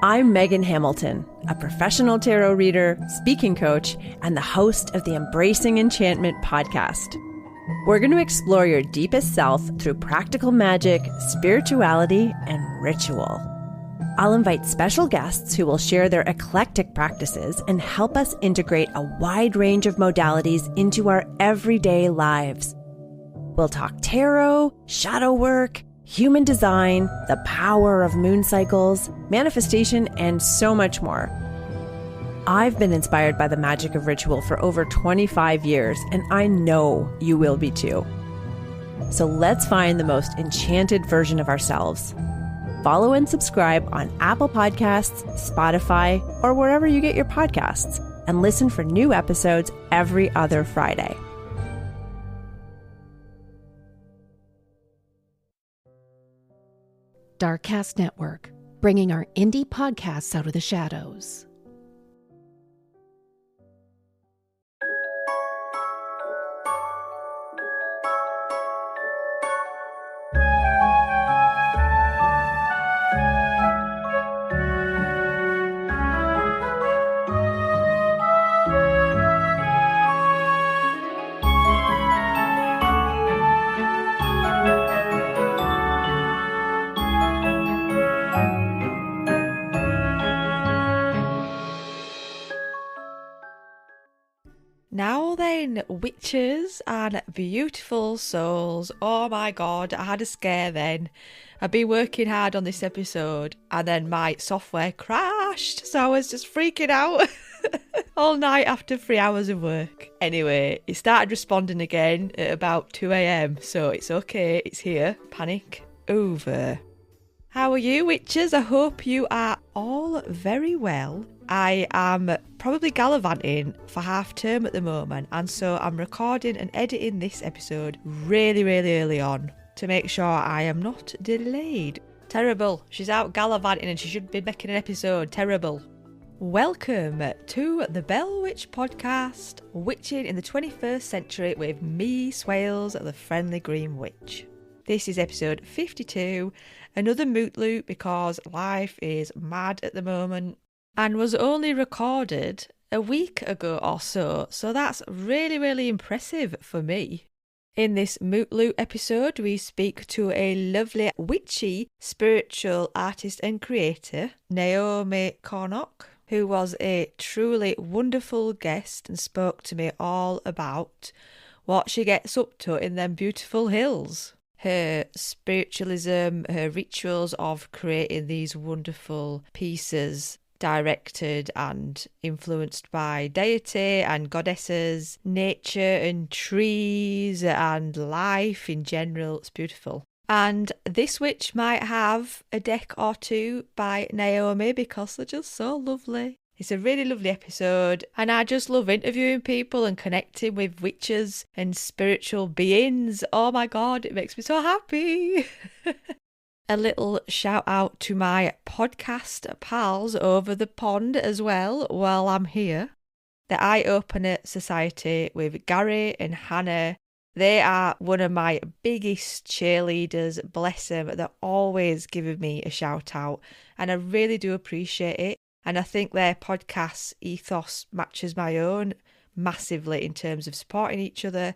I'm Megan Hamilton, a professional tarot reader, speaking coach, and the host of the Embracing Enchantment podcast. We're going to explore your deepest self through practical magic, spirituality, and ritual. I'll invite special guests who will share their eclectic practices and help us integrate a wide range of modalities into our everyday lives. We'll talk tarot, shadow work, human design, the power of moon cycles, manifestation, and so much more. I've been inspired by the magic of ritual for over 25 years, and I know you will be too. So let's find the most enchanted version of ourselves. Follow and subscribe on Apple Podcasts, Spotify, or wherever you get your podcasts, and listen for new episodes every other Friday. Darkcast Network, bringing our indie podcasts out of the shadows. Now then, witches and beautiful souls. Oh my god, I had a scare then. I've been working hard on this episode and then my software crashed, so I was just freaking out all night after 3 hours of work. Anyway, it started responding again at about 2 a.m, so it's okay, it's here. Panic over. How are you, witches? I hope you are all very well. I am probably gallivanting for half term at the moment, and so I'm recording and editing this episode really early on to make sure I am not delayed. Terrible. She's out gallivanting and she should be making an episode. Terrible. Welcome to the Bell Witch podcast, witching in the 21st century with me, Swailes, the friendly green witch. This is episode 52, another moot loop because life is mad at the moment, and was only recorded a week ago or so that's really impressive for me. In this Moot Loot episode, we speak to a lovely witchy spiritual artist and creator, Naomi Cornock, who was a truly wonderful guest and spoke to me all about what she gets up to in them beautiful hills. Her spiritualism, her rituals of creating these wonderful pieces directed and influenced by deity and goddesses, nature and trees and life in general. It's beautiful. And this witch might have a deck or two by Naomi because they're just so lovely. It's a really lovely episode, and I just love interviewing people and connecting with witches and spiritual beings. Oh my god, it makes me so happy. A little shout out to my podcast pals over the pond as well while I'm here. The Eye Opener Society with Gary and Hannah. They are one of my biggest cheerleaders, bless them. They're always giving me a shout out and I really do appreciate it. And I think their podcast ethos matches my own massively in terms of supporting each other,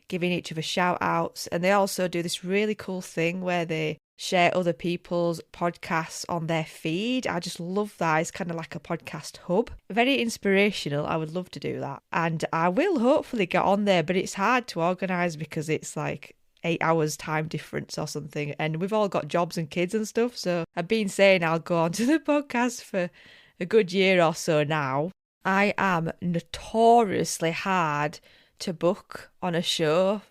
giving each other shout outs. And they also do this really cool thing where they share other people's podcasts on their feed. I just love that. It's kind of like a podcast hub. Very inspirational. I would love to do that. And I will hopefully get on there, but it's hard to organise because it's like 8 hours time difference or something. And we've all got jobs and kids and stuff. So I've been saying I'll go onto the podcast for a good year or so now. I am notoriously hard to book on a show,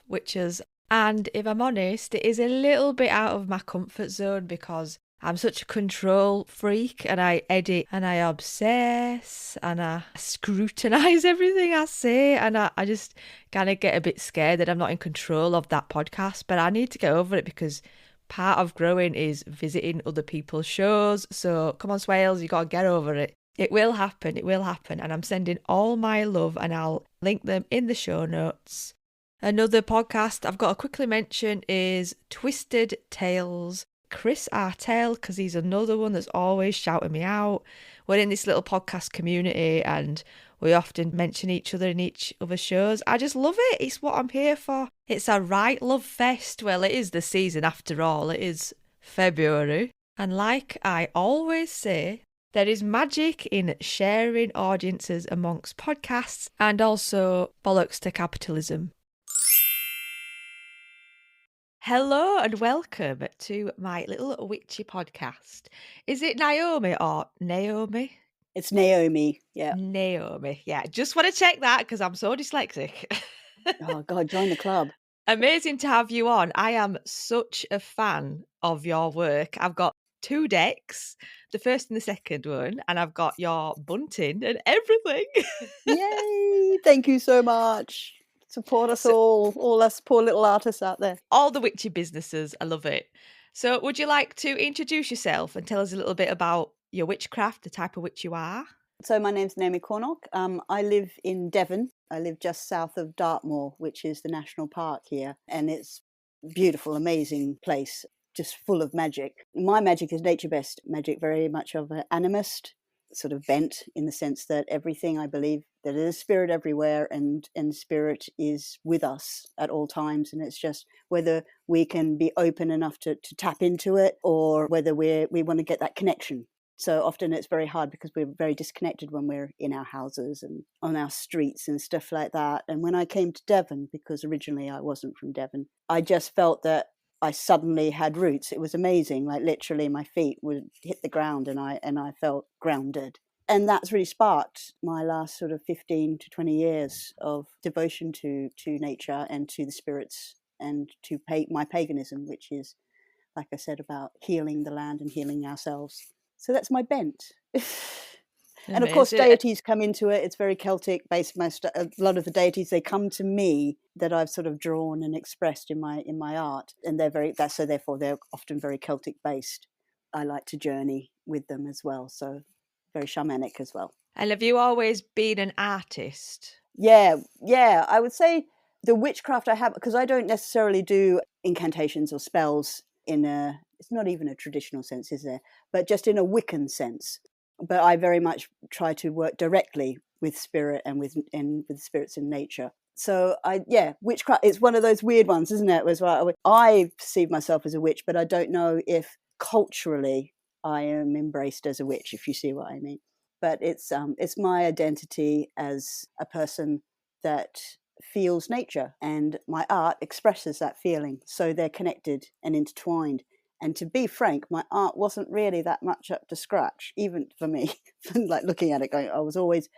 and if I'm honest, it is a little bit out of my comfort zone because I'm such a control freak and I edit and I obsess and I scrutinise everything I say, and I just kind of get a bit scared that I'm not in control of that podcast. But I need to get over it because part of growing is visiting other people's shows. So come on, Swailes, you got to get over it. It will happen, and I'm sending all my love and I'll link them in the show notes. Another podcast I've got to quickly mention is Twisted Tales Chris Artell, because he's another one that's always shouting me out. We're in this little podcast community and we often mention each other in each other's shows. I just love it. It's what I'm here for. It's a right love fest. Well, it is the season after all. It is February. And like I always say, there is magic in sharing audiences amongst podcasts and also bollocks to capitalism. Hello and welcome to my little witchy podcast. Is it Naomi or Naomi? It's Naomi, yeah. Naomi, yeah. Just want to check that because I'm so dyslexic. Oh, God, join the club. Amazing to have you on. I am such a fan of your work. I've got 2 decks, the first and the second one, and I've got your bunting and everything. Yay! Thank you so much. Support us all us poor little artists out there. All the witchy businesses. I love it. So would you like to introduce yourself and tell us a little bit about your witchcraft, the type of witch you are? So my name's Naomi Cornock. I live in Devon. I live just south of Dartmoor, which is the national park here. And it's a beautiful, amazing place, just full of magic. My magic is nature-based magic, very much of an animist sort of bent, in the sense that everything, I believe, that there's spirit everywhere and spirit is with us at all times. And it's just whether we can be open enough to tap into it, or whether we want to get that connection. So often it's very hard because we're very disconnected when we're in our houses and on our streets and stuff like that. And when I came to Devon, because originally I wasn't from Devon, I just felt that I suddenly had roots. It was amazing. Like literally my feet would hit the ground and I felt grounded. And that's really sparked my last sort of 15 to 20 years of devotion to nature and to the spirits and to my paganism, which is, like I said, about healing the land and healing ourselves. So that's my bent. And of course, deities come into it. It's very Celtic based. A lot of the deities, they come to me that I've sort of drawn and expressed in my art, and therefore they're often very Celtic based. I like to journey with them as well, so very shamanic as well. And have you always been an artist? Yeah. I would say the witchcraft I have, because I don't necessarily do incantations or spells it's not even a traditional sense, is there? But just in a Wiccan sense. But I very much try to work directly with spirit and with spirits in nature. So witchcraft, it's one of those weird ones, isn't it? I perceive myself as a witch, but I don't know if culturally I am embraced as a witch, if you see what I mean. But it's my identity as a person that feels nature, and my art expresses that feeling. So they're connected and intertwined. And to be frank, my art wasn't really that much up to scratch, even for me. Like looking at it going, I was always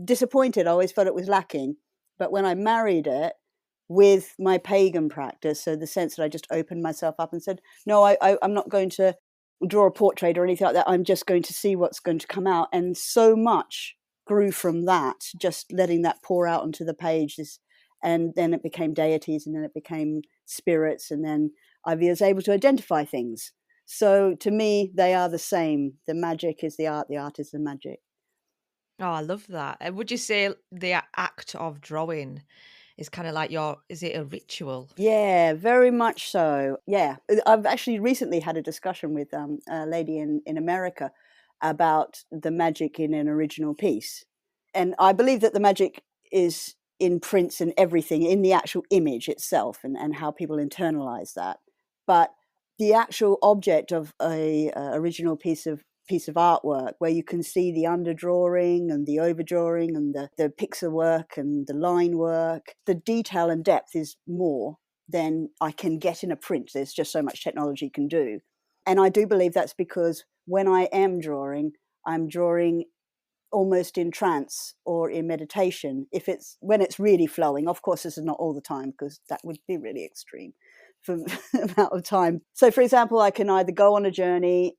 disappointed. I always felt it was lacking. But when I married it with my pagan practice, so the sense that I just opened myself up and said, no, I'm not going to draw a portrait or anything like that. I'm just going to see what's going to come out. And so much grew from that, just letting that pour out onto the page. And then it became deities, and then it became spirits, and then I was able to identify things. So to me, they are the same. The magic is the art is the magic. Oh, I love that. And would you say the act of drawing is kind of like is it a ritual? Yeah, very much so. Yeah. I've actually recently had a discussion with a lady in America about the magic in an original piece. And I believe that the magic is in prints and everything, in the actual image itself, and how people internalize that. But the actual object of a original piece of artwork, where you can see the underdrawing and the overdrawing and the pixel work and the line work, the detail and depth is more than I can get in a print. There's just so much technology can do. And I do believe that's because when I am drawing, I'm drawing almost in trance or in meditation. When it's really flowing, of course this is not all the time, because that would be really extreme for the amount of time. So for example, I can either go on a journey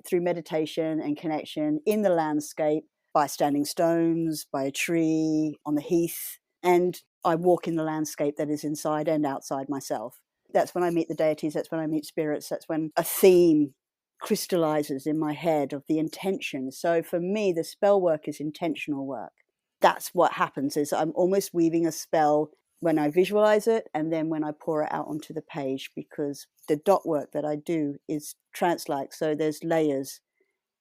through meditation and connection in the landscape, by standing stones, by a tree, on the heath, and I walk in the landscape that is inside and outside myself. That's when I meet the deities, that's when I meet spirits, that's when a theme crystallizes in my head of the intention. So for me, the spell work is intentional work. That's what happens, is I'm almost weaving a spell when I visualize it and then when I pour it out onto the page, because the dot work that I do is trance-like. So there's layers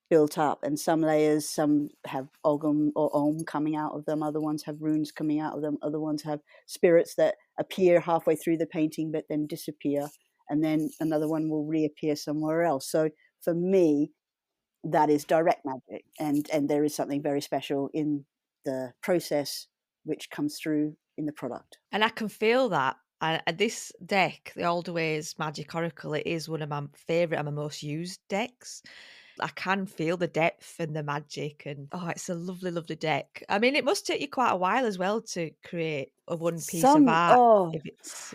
built up, and some layers, some have Ogum or Om coming out of them, other ones have runes coming out of them, other ones have spirits that appear halfway through the painting but then disappear, and then another one will reappear somewhere else. So for me, that is direct magic, and there is something very special in the process which comes through in the product. And I can feel that. And this deck, the Older Ways Magic Oracle, it is one of my favourite and my most used decks. I can feel the depth and the magic, and it's a lovely, lovely deck. I mean, it must take you quite a while as well to create a one piece of art. If it's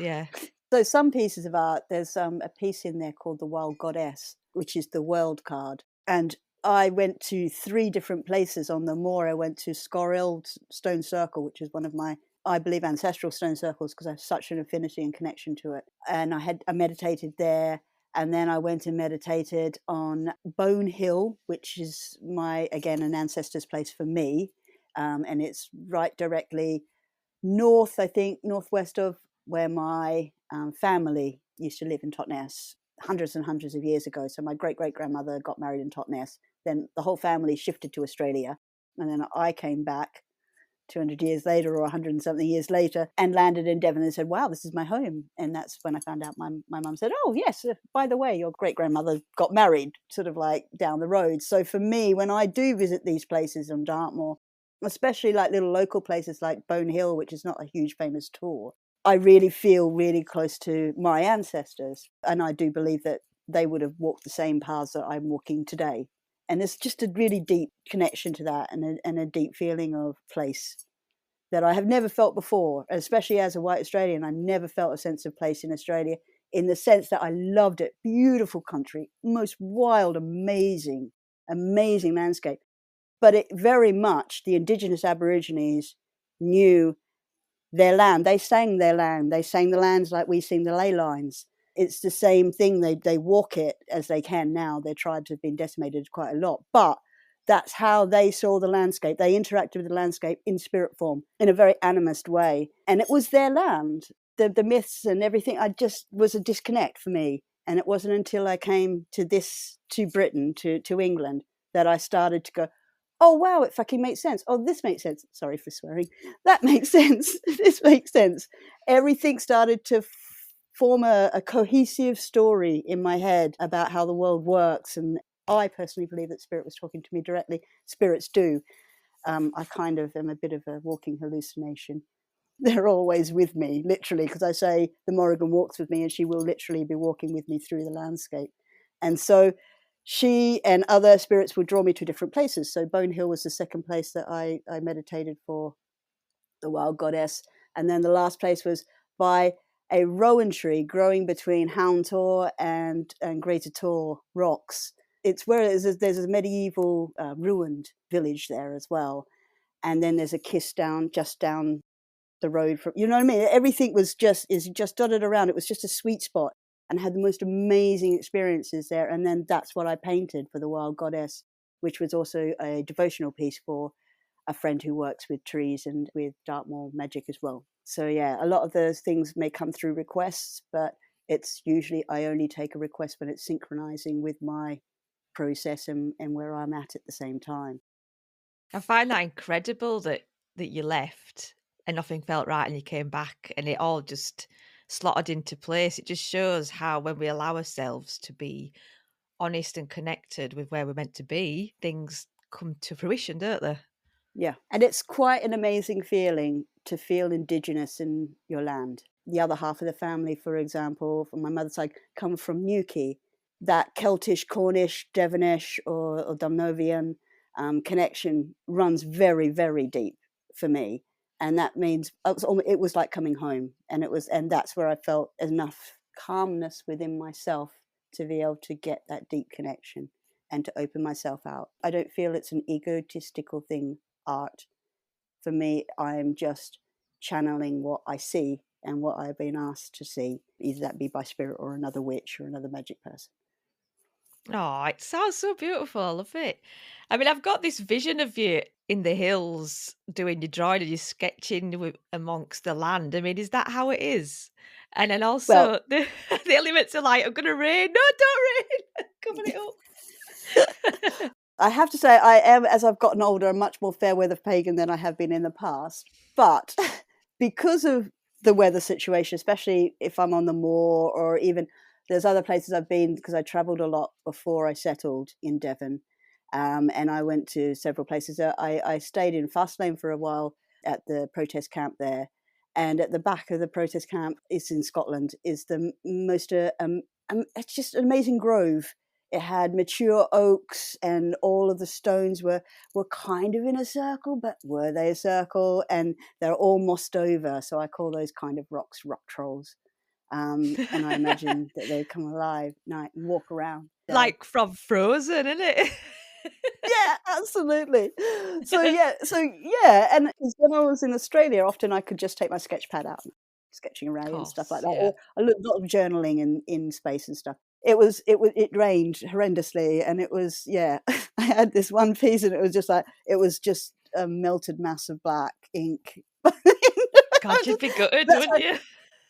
So some pieces of art, there's a piece in there called the Wild Goddess, which is the world card. And I went to 3 different places on the moor. I went to Swailes Stone Circle, which is one of my, I believe, ancestral stone circles, because I have such an affinity and connection to it. And I meditated there. And then I went and meditated on Bone Hill, which is again, an ancestor's place for me. And it's right directly north, I think, northwest of where my family used to live in Totnes hundreds and hundreds of years ago. So my great-great-grandmother got married in Totnes. Then the whole family shifted to Australia. And then I came back 200 years later or 100 and something years later and landed in Devon and said, wow, this is my home. And that's when I found out my mum said, oh, yes, by the way, your great-grandmother got married sort of like down the road. So for me, when I do visit these places on Dartmoor, especially like little local places like Bone Hill, which is not a huge famous tour, I really feel really close to my ancestors. And I do believe that they would have walked the same paths that I'm walking today. And there's just a really deep connection to that, and a deep feeling of place that I have never felt before, especially as a white Australian. I never felt a sense of place in Australia, in the sense that I loved it. Beautiful country, most wild, amazing, amazing landscape. But it very much, the Indigenous Aborigines knew their land. They sang their land. They sang the lands like we sing the ley lines. It's the same thing. They walk it as they can now. Their tribes have been decimated quite a lot. But that's how they saw the landscape. They interacted with the landscape in spirit form, in a very animist way. And it was their land. The myths and everything, I just was a disconnect for me. And it wasn't until I came to Britain, to England, that I started to go, oh, wow, it fucking makes sense. Oh, this makes sense. Sorry for swearing. That makes sense. This makes sense. Everything started to form a cohesive story in my head about how the world works. And I personally believe that spirit was talking to me directly. Spirits do. I kind of am a bit of a walking hallucination. They're always with me, literally, because I say the Morrigan walks with me, and she will literally be walking with me through the landscape. And so she and other spirits would draw me to different places. So Bone Hill was the second place that I meditated for the Wild Goddess. And then the last place was by a rowan tree growing between Hound Tor and Greater Tor rocks. It's where there's a medieval ruined village there as well. And then there's a kiss just down the road from, you know what I mean? Everything is just dotted around. It was just a sweet spot, and had the most amazing experiences there. And then that's what I painted for the Wild Goddess, which was also a devotional piece for a friend who works with trees and with Dartmoor Magick as well. So yeah, a lot of those things may come through requests, but it's usually I only take a request when it's synchronizing with my process and where I'm at the same time. I find that incredible that you left and nothing felt right and you came back and it all just slotted into place. It just shows how when we allow ourselves to be honest and connected with where we're meant to be, things come to fruition, don't they? Yeah, and it's quite an amazing feeling to feel Indigenous in your land. The other half of the family, for example, from my mother's side, come from Newquay. That Celtic, Cornish, Devonish or Dumnovian connection runs very, very deep for me. And that means it was like coming home. And that's where I felt enough calmness within myself to be able to get that deep connection and to open myself out. I don't feel it's an egotistical thing, art. For me, I'm just channeling what I see and what I've been asked to see, either that be by spirit or another witch or another magic person. Oh, it sounds so beautiful. I love it. I mean, I've got this vision of you in the hills doing your drawing and you're sketching amongst the land. I mean, is that how it is? And then Well, also the the elements are like, I'm gonna rain. No, don't rain. Cover it up. I have to say, I am, as I've gotten older, a much more fair weather pagan than I have been in the past. But because of the weather situation, especially if I'm on the moor, or even there's other places I've been, because I travelled a lot before I settled in Devon, and I went to several places. I stayed in Fastlane for a while at the protest camp there, and at the back of the protest camp, is in Scotland, is the most it's just an amazing grove. It had mature oaks, and all of the stones were kind of in a circle, but were they a circle? And they're all mossed over, so I call those kind of rocks rock trolls. And I imagine that they come alive at night and walk around. Like from Frozen, isn't it? Yeah, absolutely. So yeah, and when I was in Australia, often I could just take my sketch pad out, sketching Of around and stuff like course, that, yeah. or a lot of journaling in space and stuff. It rained horrendously, and it was, yeah. I had this one piece, and it was just a melted mass of black ink. God, you'd be gutted, That's wouldn't you?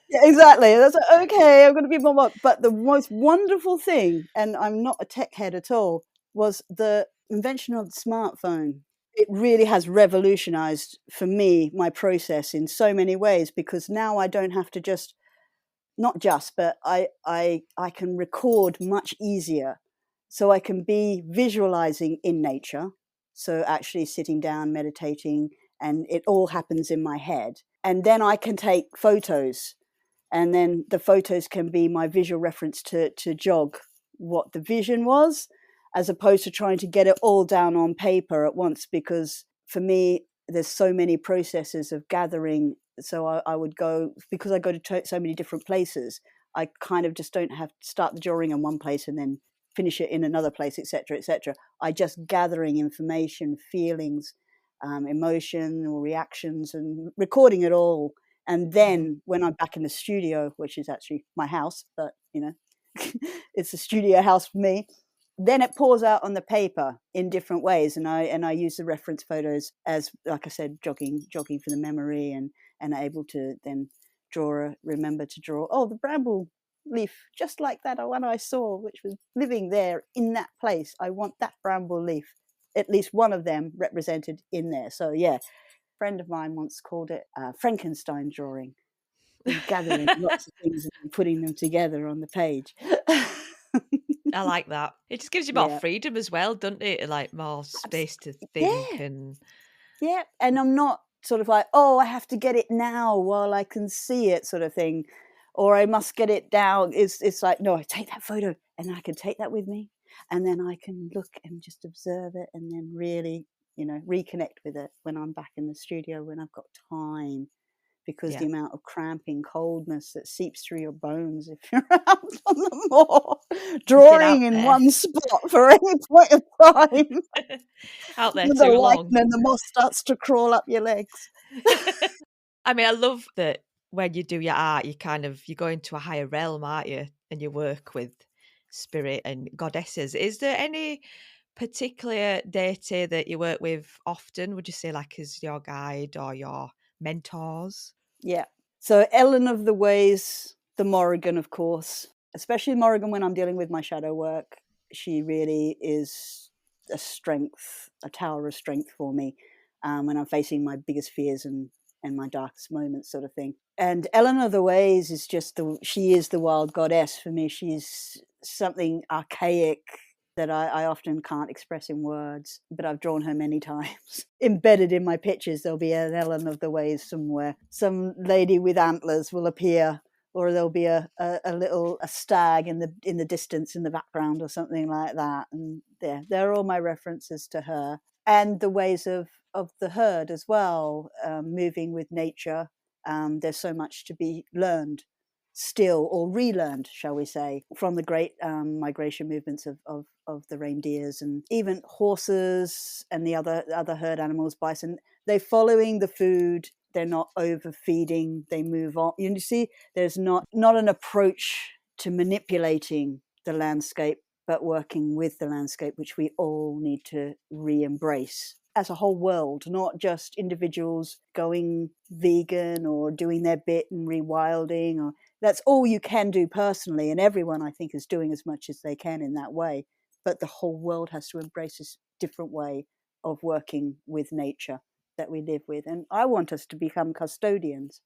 Yeah, exactly. That's like, okay, I'm going to be more. But the most wonderful thing, and I'm not a tech head at all, was the invention of the smartphone. It really has revolutionized for me my process in so many ways, because now I don't have to just, not just, but I can record much easier. So I can be visualizing in nature. So actually sitting down, meditating, and it all happens in my head. And then I can take photos, and then the photos can be my visual reference to jog what the vision was, as opposed to trying to get it all down on paper at once, because for me there's so many processes of gathering. So I would go, because I go to so many different places, I kind of just don't have to start the drawing in one place and then finish it in another place, etc., etc. I just gathering information, feelings, emotion or reactions, and recording it all. And then when I'm back in the studio, which is actually my house, but it's a studio house for me, then it pours out on the paper in different ways. And I use the reference photos as, like I said, jogging for the memory, and able to then remember to draw, oh, the bramble leaf, just like that one I saw, which was living there in that place. I want that bramble leaf, at least one of them represented in there. So yeah, friend of mine once called it Frankenstein drawing, gathering lots of things and putting them together on the page. I like that. It just gives you more Yeah, freedom as well, doesn't it? Like more space to think yeah, and yeah. And I'm not sort of like, oh, I have to get it now while I can see it, sort of thing, or I must get it down. It's like, no, I take that photo and I can take that with me, and then I can look and just observe it, and then really, reconnect with it when I'm back in the studio, when I've got time, because yeah. the amount of cramping coldness that seeps through your bones if you're out on the moor, If you're drawing out in there. one spot for any point of time. Out there The too lichen long. and the moss starts to crawl up your legs. I mean, I love that when you do your art, you go into a higher realm, aren't you? And you work with spirit and goddesses. Is there any particular deity that you work with often? Would you say like as your guide or your mentors? Yeah. So Ellen of the Ways, the Morrigan, of course, especially Morrigan when I'm dealing with my shadow work. She really is a strength, a tower of strength for me, when I'm facing my biggest fears and my darkest moments, sort of thing. And Ellen of the Ways is she is the wild goddess for me. She's something archaic that I often can't express in words, but I've drawn her many times. Embedded in my pictures, there'll be an Ellen of the Ways somewhere. Some lady with antlers will appear, or there'll be a stag in the distance in the background, or something like that. And they're all my references to her, and the ways of the herd as well, moving with nature. There's so much to be learned still, or relearned, shall we say, from the great migration movements of the reindeers, and even horses and the other herd animals, bison. They're following the food. They're not overfeeding. They move on. See, there's not an approach to manipulating the landscape, but working with the landscape, which we all need to re-embrace as a whole world, not just individuals going vegan or doing their bit and rewilding. Or that's all you can do personally, and everyone, I think, is doing as much as they can in that way. But the whole world has to embrace this different way of working with nature that we live with. And I want us to become custodians.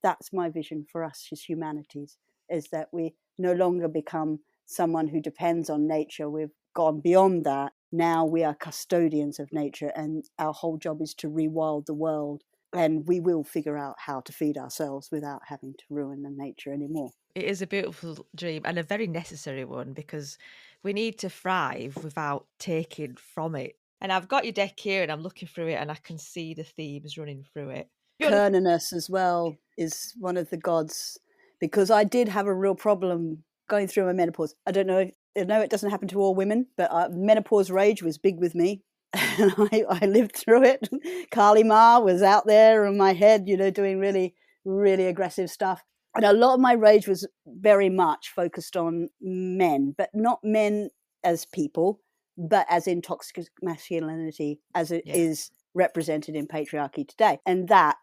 That's my vision for us as humanities, is that we no longer become someone who depends on nature. We've gone beyond that. Now we are custodians of nature, and our whole job is to rewild the world. And we will figure out how to feed ourselves without having to ruin the nature anymore. It is a beautiful dream and a very necessary one, because we need to thrive without taking from it. And I've got your deck here and I'm looking through it and I can see the themes running through it. Cernunnos as well is one of the gods, because I did have a real problem going through my menopause. I know it doesn't happen to all women, but menopause rage was big with me. And I lived through it. Kali Ma was out there in my head, doing really, really aggressive stuff. And a lot of my rage was very much focused on men, but not men as people, but as in toxic masculinity as it is represented in patriarchy today. And that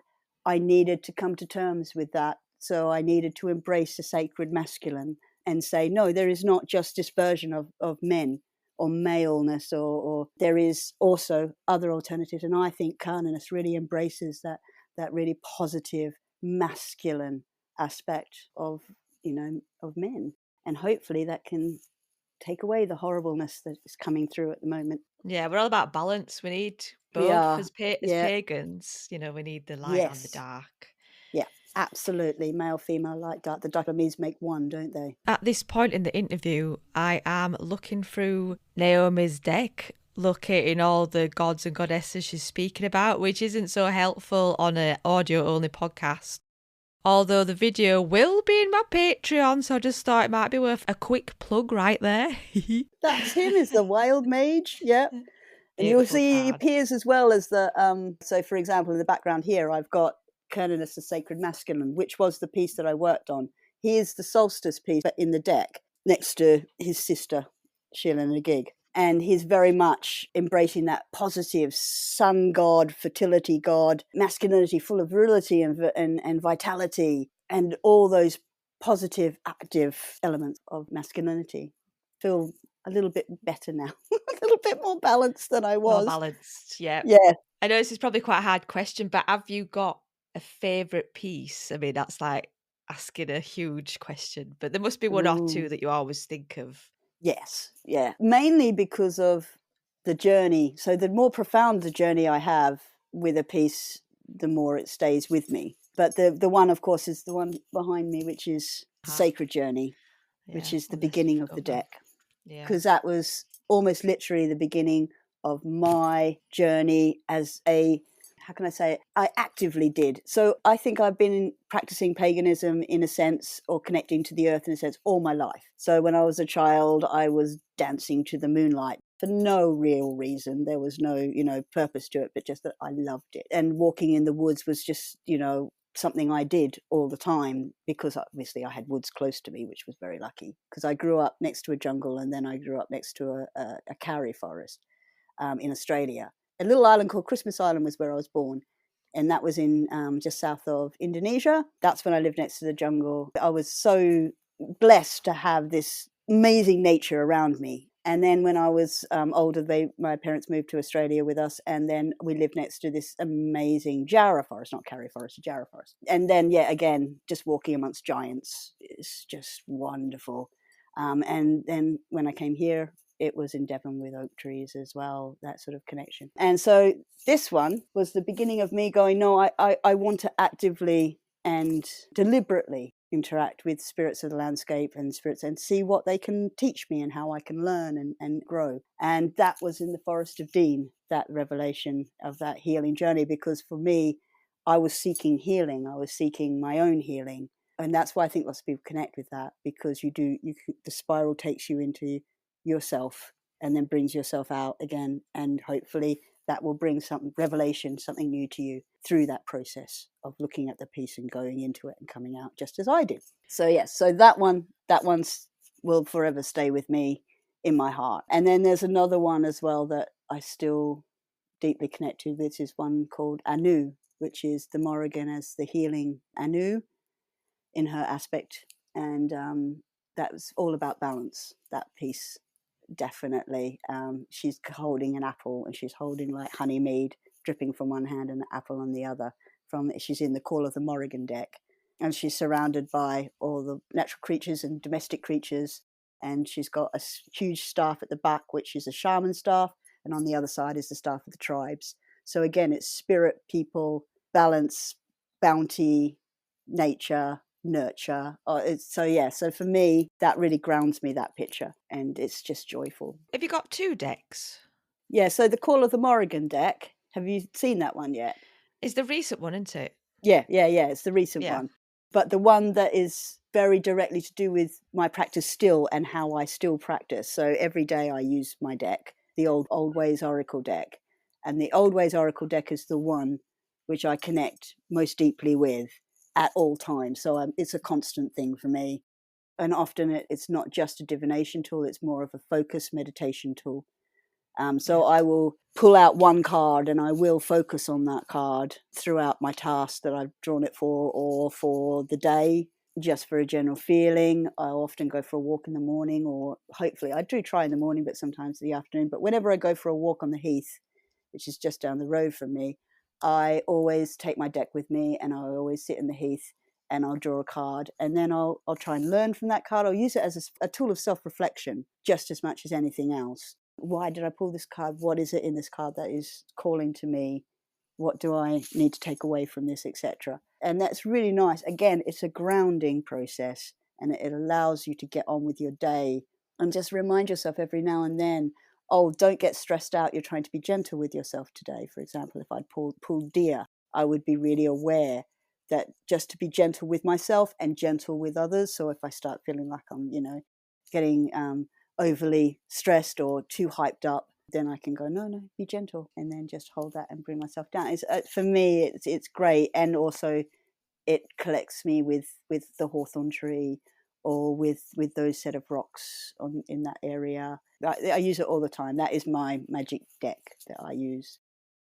I needed to come to terms with that. So I needed to embrace the sacred masculine and say, no, there is not just this version of men or maleness, or there is also other alternatives. And I think Cernunnos really embraces that really positive masculine aspect of men. And hopefully that can take away the horribleness that is coming through at the moment. Yeah, we're all about balance. We need both as pagans. We need the light and the dark. Yeah, absolutely. Male, female, light, dark. The dichotomies make one, don't they? At this point in the interview, I am looking through Naomi's deck, locating all the gods and goddesses she's speaking about, which isn't so helpful on an audio-only podcast. Although the video will be in my Patreon, so I just thought it might be worth a quick plug right there. That's him, is the wild mage, yeah. And you'll see he appears as well as the, so for example, in the background here, I've got Cernunnos, the Sacred Masculine, which was the piece that I worked on. He is the solstice piece, but in the deck, next to his sister, Sheila Nagig. And he's very much embracing that positive sun god, fertility god, masculinity full of virility and vitality, and all those positive, active elements of masculinity. Feel a little bit better now, a little bit more balanced than I was. More balanced, yeah. Yeah. I know this is probably quite a hard question, but have you got a favourite piece? I mean, that's like asking a huge question, but there must be one or two that you always think of. Yes, yeah. Mainly because of the journey. So the more profound the journey I have with a piece, the more it stays with me. But the one, of course, is the one behind me, which is Sacred Journey, which is the beginning of the deck. Because that was almost literally the beginning of my journey as a, how can I say it? I actively did. So I think I've been practicing paganism in a sense, or connecting to the earth in a sense, all my life. So when I was a child, I was dancing to the moonlight for no real reason. There was no, purpose to it, but just that I loved it. And walking in the woods was just, something I did all the time, because obviously I had woods close to me, which was very lucky, because I grew up next to a jungle, and then I grew up next to a karri forest in Australia. A little island called Christmas Island was where I was born, and that was in just south of Indonesia. That's when I lived next to the jungle. I was so blessed to have this amazing nature around me. And then when I was older, my parents moved to Australia with us, and then we lived next to this amazing jarrah forest, not karri forest, a jarrah forest. And then, again, just walking amongst giants is just wonderful. And then when I came here, it was in Devon with oak trees as well, that sort of connection. And so this one was the beginning of me going, no, I want to actively and deliberately interact with spirits of the landscape and spirits and see what they can teach me and how I can learn and grow. And that was in the Forest of Dean, that revelation of that healing journey, because for me, I was seeking healing. I was seeking my own healing. And that's why I think lots of people connect with that, because the spiral takes you into yourself and then brings yourself out again, and hopefully that will bring some revelation, something new to you through that process of looking at the piece and going into it and coming out, just as I did. So yes, so that one will forever stay with me in my heart. And then there's another one as well that I still deeply connect to. This is one called Anu, which is the Morrigan as the healing Anu in her aspect. And that was all about balance, that piece, definitely. She's holding an apple, and she's holding like honey mead dripping from one hand and an apple on the other. She's in the Call of the Morrigan deck, and she's surrounded by all the natural creatures and domestic creatures. And she's got a huge staff at the back, which is a shaman staff, and on the other side is the staff of the tribes. So again, it's spirit, people, balance, bounty, nature, nurture. So for me, that really grounds me, that picture, and it's just joyful. Have you got 2 decks? Yeah, so the Call of the Morrigan deck, have you seen that one yet? It's the recent one, isn't it? Yeah, it's the recent one. But the one that is very directly to do with my practice still and how I still practice. So every day I use my deck, the Old Ways Oracle deck. And the Old Ways Oracle deck is the one which I connect most deeply with at all times. So it's a constant thing for me. And often it's not just a divination tool, it's more of a focus meditation tool. So I will pull out one card and I will focus on that card throughout my task that I've drawn it for, or for the day, just for a general feeling. I'll often go for a walk in the morning, or hopefully I do try in the morning, but sometimes in the afternoon. But whenever I go for a walk on the heath, which is just down the road from me, I always take my deck with me, and I always sit in the heath and I'll draw a card, and then I'll try and learn from that card. I'll use it as a tool of self-reflection just as much as anything else. Why did I pull this card? What is it in this card that is calling to me? What do I need to take away from this, etc.? And that's really nice. Again, it's a grounding process, and it allows you to get on with your day and just remind yourself every now and then, oh, don't get stressed out. You're trying to be gentle with yourself today. For example, if I'd pulled deer, I would be really aware that just to be gentle with myself and gentle with others. So if I start feeling like I'm, getting overly stressed or too hyped up, then I can go, no, be gentle, and then just hold that and bring myself down. For me, it's great. And also it collects me with the hawthorn tree, or with those set of rocks in that area. I use it all the time. That is my Magick deck that I use.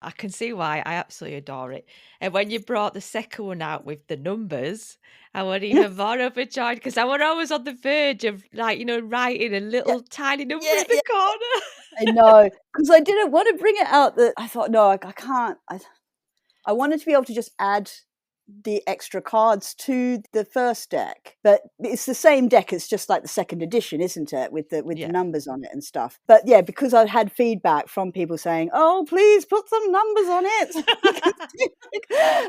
I can see why. I absolutely adore it. And when you brought the second one out with the numbers, I was even more overjoyed, because I was always on the verge of, writing a little tiny number in the corner. I know, because I didn't want to bring it out. That I thought, no, I can't. I wanted to be able to just add the extra cards to the first deck, but it's the same deck. It's just like the second edition, isn't it, with the numbers on it and stuff. But yeah, because I had feedback from people saying, oh, please put some numbers on it.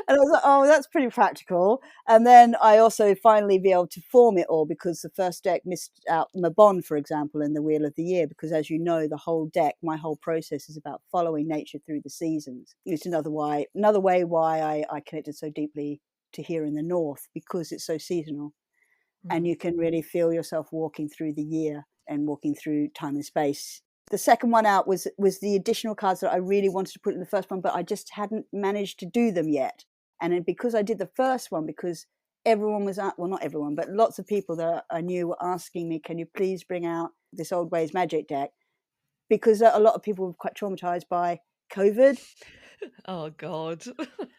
And I was like, oh, that's pretty practical. And then I also finally be able to form it all, because the first deck missed out Mabon, for example, in the Wheel of the Year, because as you know, the whole deck, my whole process is about following nature through the seasons. It's another way why I connected so deeply to here in the north, because it's so seasonal. And you can really feel yourself walking through the year and walking through time and space. The second one out was the additional cards that I really wanted to put in the first one, but I just hadn't managed to do them yet. And because I did the first one, because everyone was well, not everyone, but lots of people that I knew were asking me, can you please bring out this Old Ways Magick deck? Because a lot of people were quite traumatized by COVID. Oh God.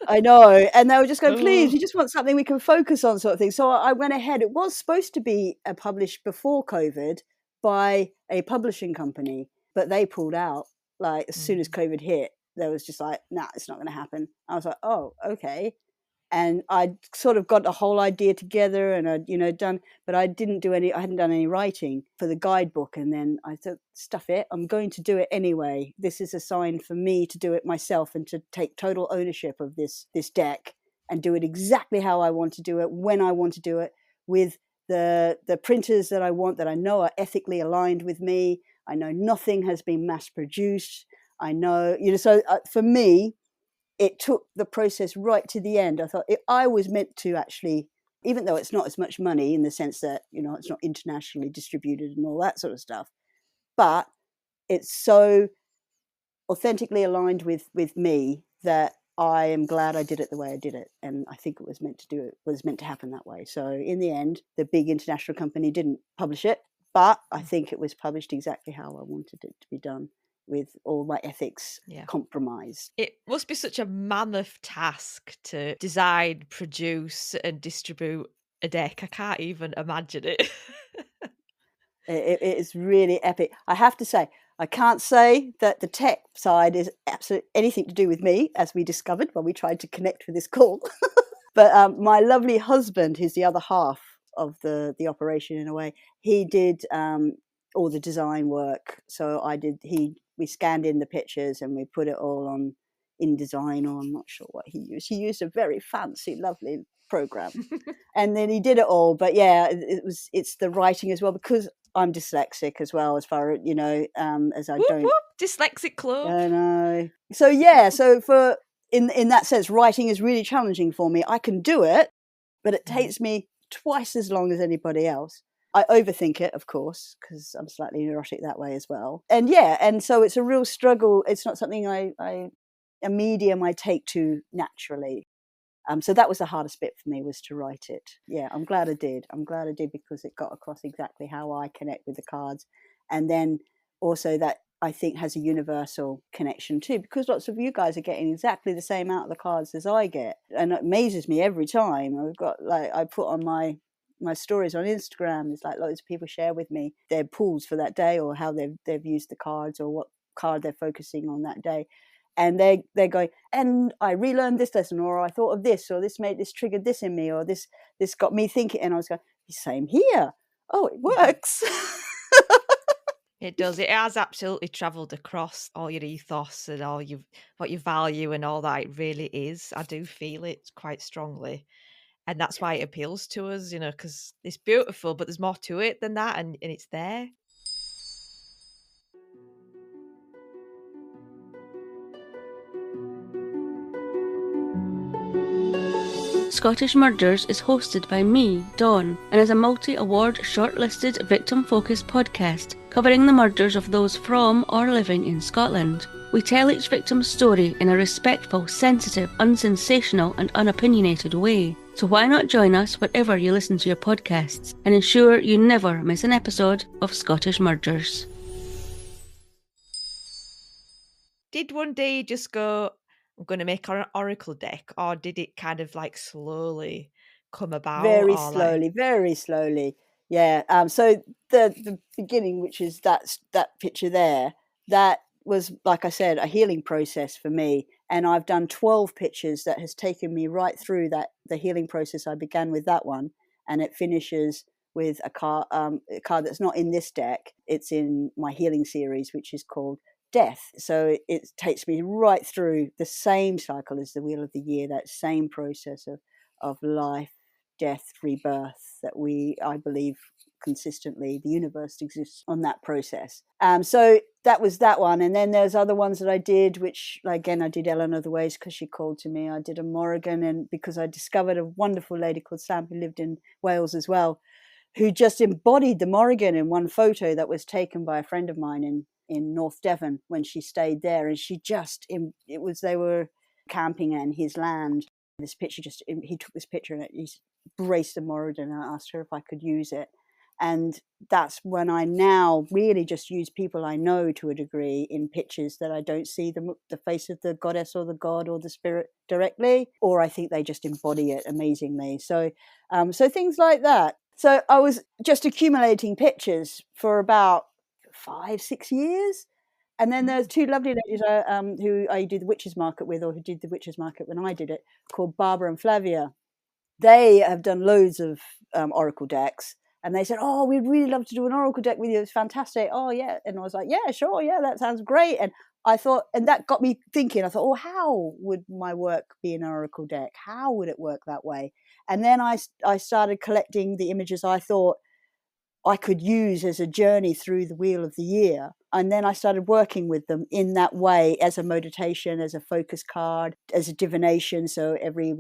I know. And they were just going, please, we just want something we can focus on, sort of thing. So I went ahead. It was supposed to be published before COVID by a publishing company, but they pulled out as soon as COVID hit. They was just like, nah, it's not going to happen. I was like, oh, okay. And I sort of got the whole idea together, and I'd done, but I hadn't done any writing for the guidebook. And then I thought, stuff it, I'm going to do it anyway. This is a sign for me to do it myself and to take total ownership of this deck and do it exactly how I want to do it, when I want to do it, with the printers that I want, that I know are ethically aligned with me. I know nothing has been mass produced. I know, so for me, it took the process right to the end. I thought I was meant to actually, even though it's not as much money in the sense that, it's not internationally distributed and all that sort of stuff, but it's so authentically aligned with me that I am glad I did it the way I did it. And I think it was meant to happen that way. So in the end, the big international company didn't publish it, But I think it was published exactly how I wanted it to be done, with all my ethics compromised. It must be such a mammoth task to design, produce and distribute a deck. I can't even imagine it. It is really epic. I have to say, I can't say that the tech side is absolutely anything to do with me, as we discovered when we tried to connect with this call. But my lovely husband, who's the other half of the operation in a way, he did all the design work. So we scanned in the pictures and we put it all on InDesign, or I'm not sure what he used. He used a very fancy, lovely program. And then he did it all. But yeah, it's the writing as well, because I'm dyslexic as well, as far as, as I whoop, don't. Whoop, dyslexic club. I know. So yeah, so in that sense, writing is really challenging for me. I can do it, but it takes me twice as long as anybody else. I overthink it, of course, because I'm slightly neurotic that way as well. And so it's a real struggle. It's not something a medium I take to naturally. So that was the hardest bit for me, was to write it. Yeah, I'm glad I did. Because it got across exactly how I connect with the cards. And then also that I think has a universal connection too, because lots of you guys are getting exactly the same amount of the cards as I get. And it amazes me every time. I've got, like, I put on my stories on Instagram, it's like loads of people share with me their pulls for that day, or how they've used the cards, or what card they're focusing on that day. And they're going, and I relearned this lesson, or I thought of this, or this triggered this in me, or this got me thinking. And I was going, same here. Oh, it works. It does. It has absolutely travelled across all your ethos and what you value and all that. It really is. I do feel it quite strongly. And that's why it appeals to us, because it's beautiful, but there's more to it than that, and it's there. Scottish Murders is hosted by me, Dawn, and is a multi-award shortlisted victim-focused podcast covering the murders of those from or living in Scotland. We tell each victim's story in a respectful, sensitive, unsensational and unopinionated way. So why not join us wherever you listen to your podcasts and ensure you never miss an episode of Scottish Murders. Did one day you just go, I'm going to make an oracle deck, or did it kind of like slowly come about? Very slowly. Yeah. So the beginning, which is that picture there, that was, like I said, a healing process for me. And I've done 12 pictures that has taken me right through the healing process. I began with that one, and it finishes with a card that's not in this deck. It's in my healing series, which is called Death. So it takes me right through the same cycle as the Wheel of the Year, that same process of life, death, rebirth, that I believe consistently the universe exists on that process. So that was that one. And then there's other ones that I did, which again, I did Eleanor the Ways because she called to me. I did a Morrigan, and because I discovered a wonderful lady called Sam who lived in Wales as well, who just embodied the Morrigan in one photo that was taken by a friend of mine in North Devon when she stayed there. And they were camping in his land. This picture he took this picture and he braced the Morrigan, and I asked her if I could use it. And that's when I now really just use people I know to a degree in pictures that I don't see the face of the goddess or the god or the spirit directly, or I think they just embody it amazingly. So things like that. So I was just accumulating pictures for about 5-6 years. And then there's two lovely ladies who I do the Witches Market with, or who did the Witches Market when I did it, called Barbara and Flavia. They have done loads of oracle decks. And they said, oh, we'd really love to do an oracle deck with you. It's fantastic. Oh, yeah. And I was like, yeah, sure. Yeah, that sounds great. And I thought, and that got me thinking. I thought, oh, how would my work be an oracle deck? How would it work that way? And then I started collecting the images I thought I could use as a journey through the Wheel of the Year. And then I started working with them in that way, as a meditation, as a focus card, as a divination. So every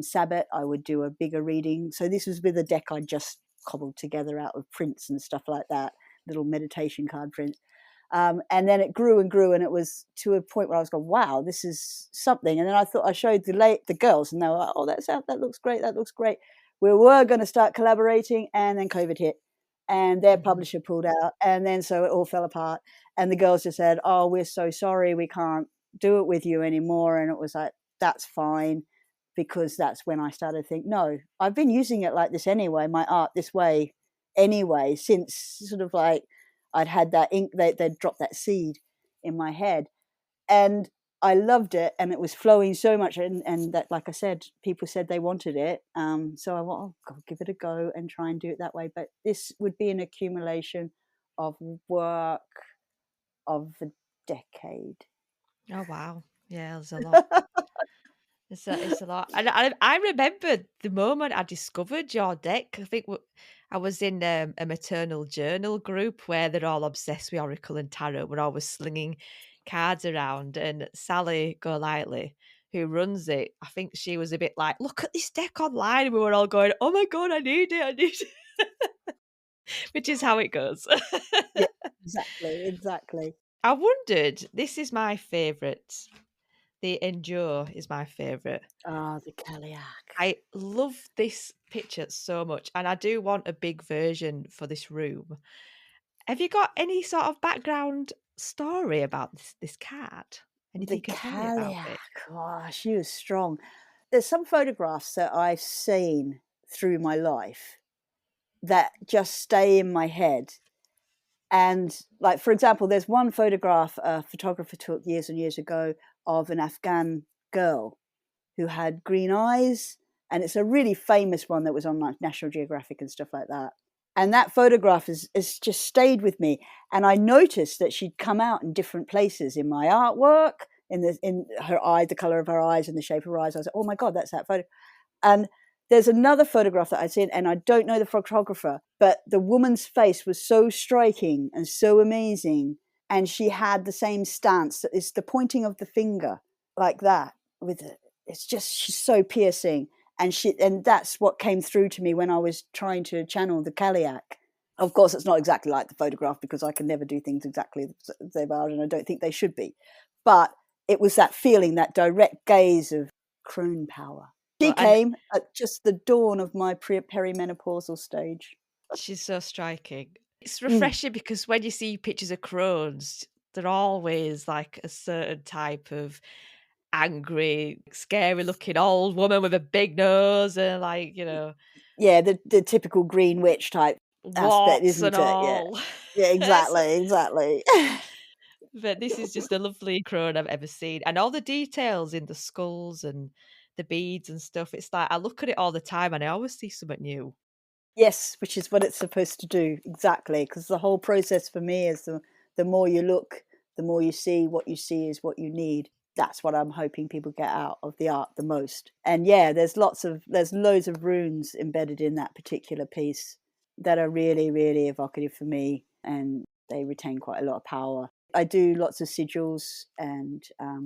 Sabbath I would do a bigger reading. So this was with a deck I just cobbled together out of prints and stuff like that, little meditation card prints. And then it grew and grew, and it was to a point where I was going, wow, this is something. And then I thought I showed the girls, and they were like, oh, that looks great. We were going to start collaborating, and then COVID hit. and their publisher pulled out, and then so it all fell apart, and the girls just said, oh, we're so sorry, we can't do it with you anymore. And it was like, that's fine, because that's when I started to think, no, I've been using it like this anyway, my art this way anyway, since sort of like I'd had that ink, they'd dropped that seed in my head, and I loved it, and it was flowing so much, and that, like I said, people said they wanted it, so I want, oh, God, give it a go and try and do it that way. But this would be an accumulation of work of a decade. Oh wow, yeah, there's a lot. It's a lot. And I remember the moment I discovered your deck. I think I was in a maternal journal group where they're all obsessed with Oracle and Tarot. We're always slinging cards around. And Sally Golightly, who runs it, I think she was a bit like, look at this deck online. And we were all going, oh my God, I need it. Which is how it goes. Yeah, exactly. I wondered, this is my favourite. The Endure is my favourite. Ah, the Kaliak. I love this picture so much, and I do want a big version for this room. Have you got any sort of background story about this card? Anything you can tell me about it? Oh, she was strong. There's some photographs that I've seen through my life that just stay in my head. And like, for example, there's one photograph a photographer took years and years ago of an Afghan girl who had green eyes. And it's a really famous one that was on like National Geographic and stuff like that. And that photograph is just stayed with me. And I noticed that she'd come out in different places in my artwork, in her eye, the color of her eyes and the shape of her eyes. I was like, oh my God, that's that photo. And there's another photograph that I'd seen, and I don't know the photographer, but the woman's face was so striking and so amazing. And she had the same stance. It's the pointing of the finger like that. It's just, she's so piercing. And that's what came through to me when I was trying to channel the Kaliak. Of course, it's not exactly like the photograph, because I can never do things exactly as they are, and I don't think they should be. But it was that feeling, that direct gaze of crone power. She came at just the dawn of my perimenopausal stage. She's so striking. It's refreshing because when you see pictures of crones, they're always like a certain type of angry, scary-looking old woman with a big nose and like, you know. Yeah, the typical green witch type aspect, isn't and it? all. Yeah, exactly. But this is just a lovely crone I've ever seen. And all the details in the skulls and the beads and stuff, it's like I look at it all the time and I always see something new. Yes, which is what it's supposed to do, exactly. Because the whole process for me is the more you look, the more you see. What you see is what you need. That's what I'm hoping people get out of the art the most. And yeah, there's loads of runes embedded in that particular piece that are really, really evocative for me, and they retain quite a lot of power. I do lots of sigils and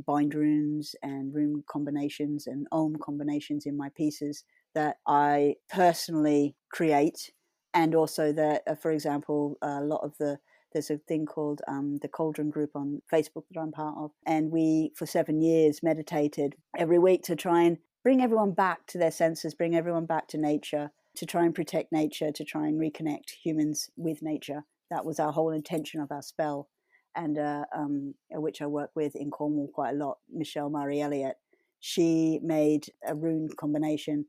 bind runes and rune combinations and Om combinations in my pieces that I personally create, and also that, for example, there's a thing called the Cauldron group on Facebook that I'm part of, and we for 7 years meditated every week to try and bring everyone back to their senses, bring everyone back to nature, to try and protect nature, to try and reconnect humans with nature. That was our whole intention of our spell. And which I work with in Cornwall quite a lot, Michelle Murray Elliott. She made a rune combination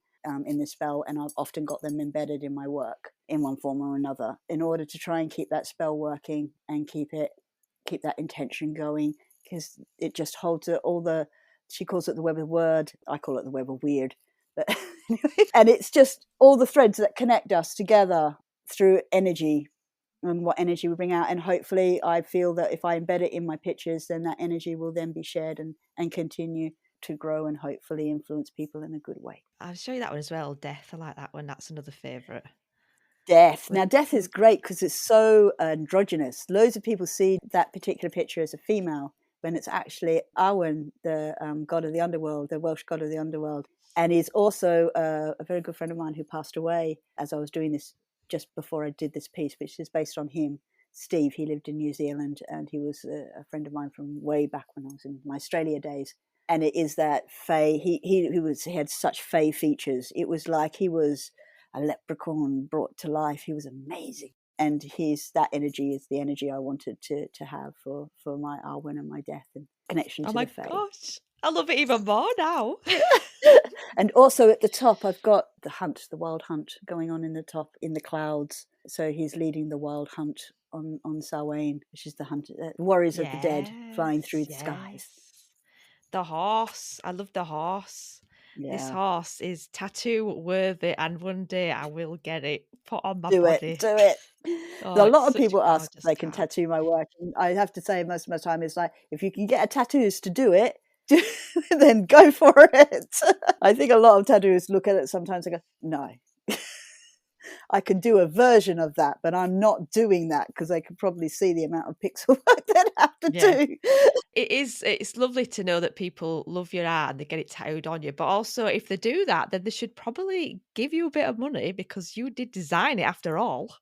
in the spell, and I've often got them embedded in my work in one form or another, in order to try and keep that spell working and keep that intention going, because it just holds she calls it the web of word, I call it the web of weird, but and it's just all the threads that connect us together through energy, and what energy we bring out. And hopefully I feel that if I embed it in my pictures, then that energy will then be shared and continue to grow and hopefully influence people in a good way. I'll show you that one as well, Death. I like that one. That's another favourite. Death. Now, Death is great because it's so androgynous. Loads of people see that particular picture as a female when it's actually Awen, the god of the underworld, the Welsh god of the underworld. And he's also a very good friend of mine who passed away as I was doing this, just before I did this piece, which is based on him. Steve, he lived in New Zealand, and he was a friend of mine from way back when I was in my Australia days. And it is that fae. He had such fae features. It was like he was a leprechaun brought to life. He was amazing. And that energy is the energy I wanted to have for my Arwen and my death and connection Oh to my the Fae. gosh, I love it even more now. And also at the top, I've got the wild hunt going on in the top, in the clouds. So he's leading the wild hunt on Samhain, which is the hunt, warriors of the dead flying through the skies. The horse. I love the horse. This Yeah. horse is tattoo worthy, and one day I will get it put on my Do body. it. Oh, A it's lot of such people a ask if gorgeous they can card. tattoo my work. And I have to say, most of my time is like, if you can get a tattooist to do it, then go for it. I think a lot of tattooists look at it sometimes and go, no. I can do a version of that, but I'm not doing that because they can probably see the amount of pixel work they'd have to do. It's lovely to know that people love your art and they get it tattooed on you. But also, if they do that, then they should probably give you a bit of money because you did design it after all.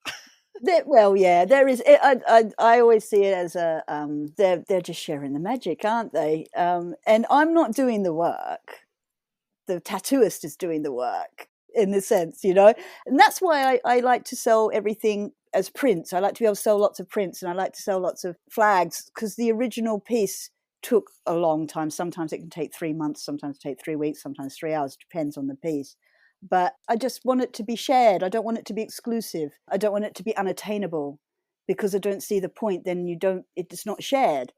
Well, yeah, there is. I always see it as a they're just sharing the magic, aren't they? And I'm not doing the work. The tattooist is doing the work in the sense, and that's why I like to sell everything as prints. I like to be able to sell lots of prints, and I like to sell lots of flags because the original piece took a long time. Sometimes it can take 3 months, sometimes take 3 weeks, sometimes 3 hours, depends on the piece. But I just want it to be shared. I don't want it to be exclusive. I don't want it to be unattainable because I don't see the point. Then it's not shared.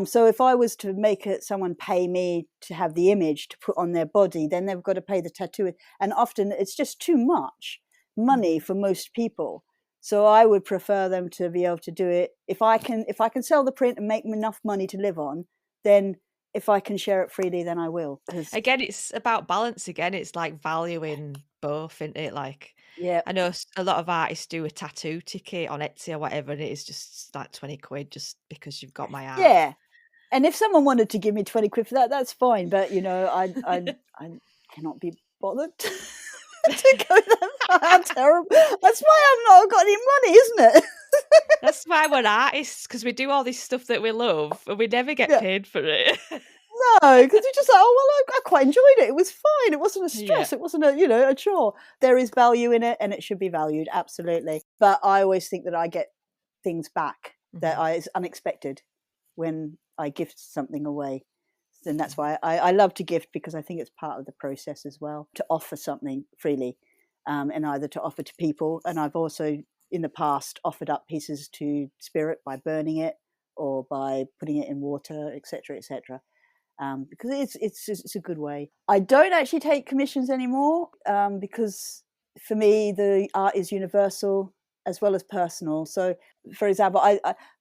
So if I was to make someone pay me to have the image to put on their body, then they've got to pay the tattoo. And often it's just too much money for most people. So I would prefer them to be able to do it. If I can sell the print and make enough money to live on, then if I can share it freely, then I will. Again, it's about balance again. It's like valuing both, isn't it? Like, Yeah. I know a lot of artists do a tattoo ticket on Etsy or whatever, and it is just like 20 quid just because you've got my art. Yeah. And if someone wanted to give me 20 quid for that, that's fine. But, I cannot be bothered to go that far. How terrible. That's why I've not got any money, isn't it? That's why we're artists, because we do all this stuff that we love and we never get paid for it. No, because you're just like, oh, well, I quite enjoyed it. It was fine. It wasn't a stress. It wasn't a chore. There is value in it and it should be valued, absolutely. But I always think that I get things back that is unexpected when I gift something away. And that's why I love to gift, because I think it's part of the process as well, to offer something freely, and either to offer to people. And I've also, in the past, offered up pieces to spirit by burning it or by putting it in water, etc., etc. Because it's a good way. I don't actually take commissions anymore because for me the art is universal as well as personal. So, for example,